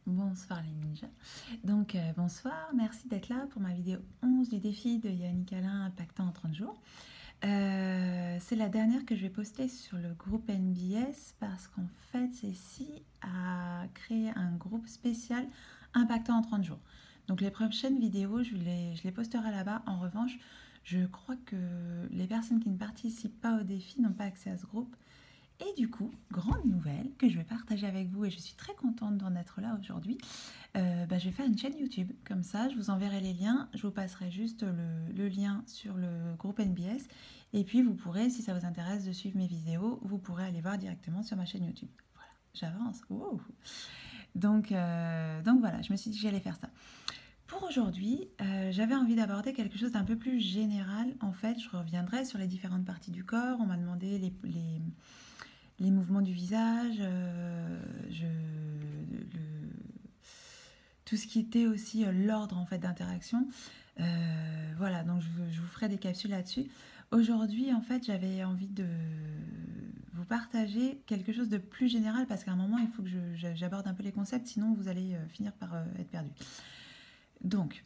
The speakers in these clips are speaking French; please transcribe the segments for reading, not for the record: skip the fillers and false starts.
Bonsoir les ninjas. Donc bonsoir, merci d'être là pour ma vidéo 11 du défi de Yannick Alain impactant en 30 jours. C'est la dernière que je vais poster sur le groupe NBS parce qu'en fait celle-ci a créé un groupe spécial impactant en 30 jours. Donc les prochaines vidéos, je les posterai là-bas. En revanche, je crois que les personnes qui ne participent pas au défi n'ont pas accès à ce groupe. Et du coup, grande nouvelle que je vais partager avec vous et je suis très contente d'en être là aujourd'hui, je vais faire une chaîne YouTube. Comme ça, je vous enverrai les liens, je vous passerai juste le lien sur le groupe NBS et puis vous pourrez, si ça vous intéresse de suivre mes vidéos, vous pourrez aller voir directement sur ma chaîne YouTube. Voilà, j'avance. Wow. Donc voilà, je me suis dit que j'allais faire ça. Pour aujourd'hui, j'avais envie d'aborder quelque chose d'un peu plus général. En fait, je reviendrai sur les différentes parties du corps. On m'a demandé les mouvements du visage, tout ce qui était aussi l'ordre en fait d'interaction. Voilà, donc je vous ferai des capsules là-dessus. Aujourd'hui, en fait, j'avais envie de vous partager quelque chose de plus général parce qu'à un moment, il faut que j'aborde un peu les concepts, sinon vous allez finir par être perdu. Donc,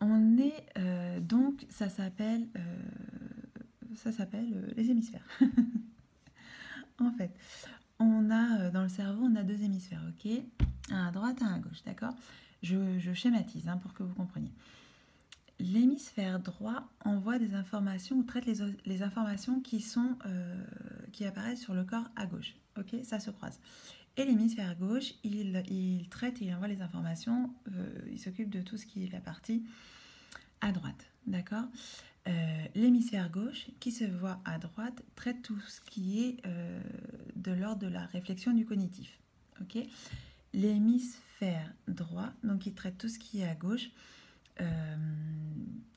on est donc ça s'appelle les hémisphères. En fait, on a dans le cerveau, on a deux hémisphères, ok? Un à droite, un à gauche, d'accord? Je schématise pour que vous compreniez. L'hémisphère droit envoie des informations ou traite les informations qui apparaissent sur le corps à gauche, ok? Ça se croise. Et l'hémisphère gauche, il traite et il envoie les informations, il s'occupe de tout ce qui est la partie à droite, d'accord? L'hémisphère gauche, qui se voit à droite, traite tout ce qui est de l'ordre de la réflexion du cognitif. Ok. L'hémisphère droit, donc qui traite tout ce qui est à gauche,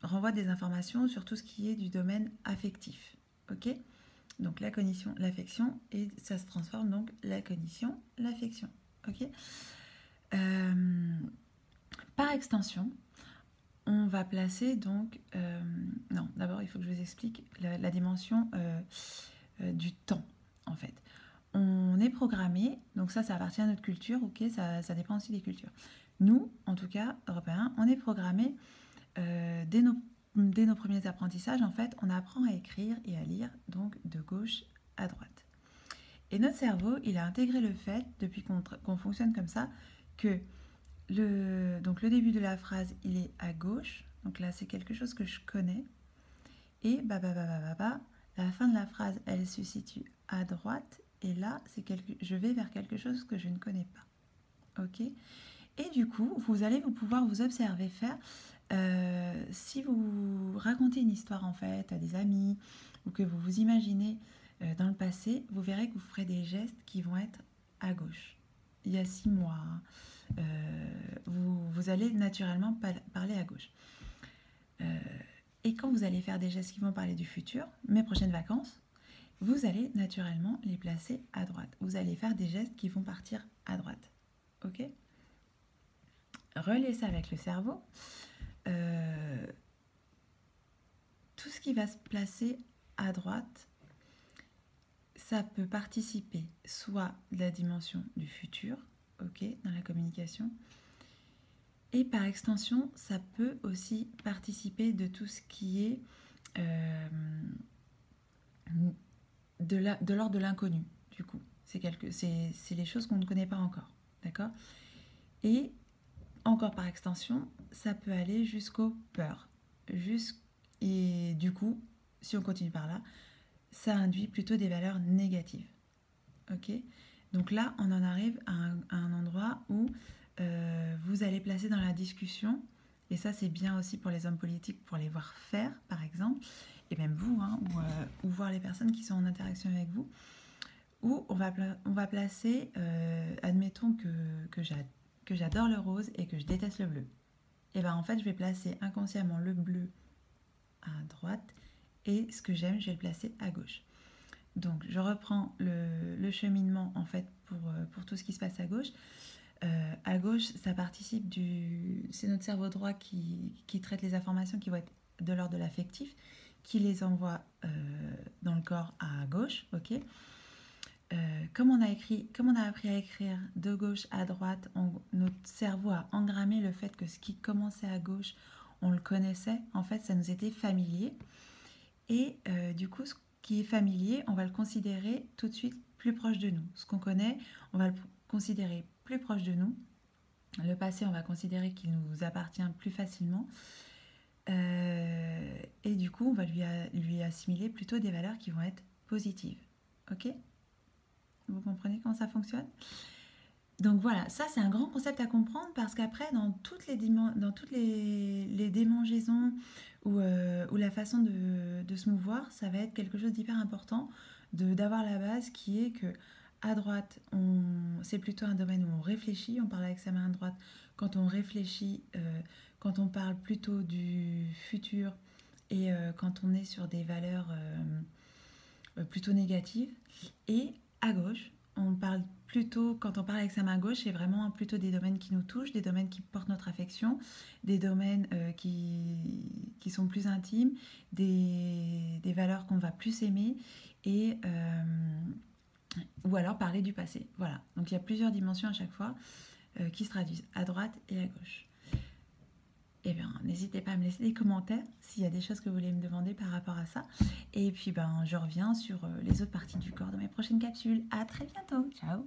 renvoie des informations sur tout ce qui est du domaine affectif. Ok. Donc la cognition, l'affection, et ça se transforme donc la cognition, l'affection. Ok. Par extension, on va placer donc... non, d'abord, il faut que je vous explique la dimension du temps, en fait. On est programmé, donc ça appartient à notre culture, ok, ça dépend aussi des cultures. Nous, en tout cas, Européens, on est programmé dès nos premiers apprentissages, en fait, on apprend à écrire et à lire, donc de gauche à droite. Et notre cerveau, il a intégré le fait, depuis qu'on fonctionne comme ça, que donc le début de la phrase, il est à gauche. Donc là, c'est quelque chose que je connais. Et la fin de la phrase, elle se situe à droite. Et là, je vais vers quelque chose que je ne connais pas. Ok. Et du coup, vous allez pouvoir vous observer faire. Si vous racontez une histoire en fait à des amis ou que vous vous imaginez dans le passé, vous verrez que vous ferez des gestes qui vont être à gauche. Il y a 6 mois, vous allez naturellement parler à gauche. Et quand vous allez faire des gestes qui vont parler du futur, mes prochaines vacances, vous allez naturellement les placer à droite. Vous allez faire des gestes qui vont partir à droite. Ok? Reliez ça avec le cerveau. Tout ce qui va se placer à droite, ça peut participer soit de la dimension du futur, ok, dans la communication, et par extension, ça peut aussi participer de tout ce qui est de l'ordre de l'inconnu, du coup. C'est les choses qu'on ne connaît pas encore, d'accord? Et encore par extension, ça peut aller jusqu'aux peurs. Et du coup, si on continue par là, ça induit plutôt des valeurs négatives. Ok. Donc là, on en arrive à un endroit où vous allez placer dans la discussion, et ça c'est bien aussi pour les hommes politiques, pour les voir faire par exemple, et même vous, ou voir les personnes qui sont en interaction avec vous, où on va placer, admettons que j'adore le rose et que je déteste le bleu. Et bien en fait, je vais placer inconsciemment le bleu à droite et ce que j'aime, je vais le placer à gauche. Donc je reprends le cheminement en fait pour tout ce qui se passe à gauche. À gauche, ça participe c'est notre cerveau droit qui traite les informations qui vont être de l'ordre de l'affectif, qui les envoie dans le corps à gauche, ok. comme on a appris à écrire de gauche à droite, notre cerveau a engrammé le fait que ce qui commençait à gauche, on le connaissait. En fait, ça nous était familier. Et du coup, ce qui est familier, on va le considérer tout de suite plus proche de nous. Ce qu'on connaît, on va le considérer plus proche de nous. Le passé, on va considérer qu'il nous appartient plus facilement. Et du coup, on va lui assimiler plutôt des valeurs qui vont être positives. Ok? Vous comprenez comment ça fonctionne? Donc voilà, ça c'est un grand concept à comprendre parce qu'après, dans toutes les démangeaisons ou la façon de se mouvoir, ça va être quelque chose d'hyper important d'avoir la base qui est que à droite, c'est plutôt un domaine où on réfléchit, on parle avec sa main droite quand on réfléchit, quand on parle plutôt du futur et quand on est sur des valeurs plutôt négatives. Et à gauche, on parle plutôt, quand on parle avec sa main gauche, c'est vraiment plutôt des domaines qui nous touchent, des domaines qui portent notre affection, des domaines qui sont plus intimes, des valeurs qu'on va plus aimer, et, ou alors parler du passé. Voilà, donc il y a plusieurs dimensions à chaque fois qui se traduisent à droite et à gauche. Eh bien, n'hésitez pas à me laisser des commentaires s'il y a des choses que vous voulez me demander par rapport à ça. Et puis, je reviens sur les autres parties du corps dans mes prochaines capsules. À très bientôt. Ciao.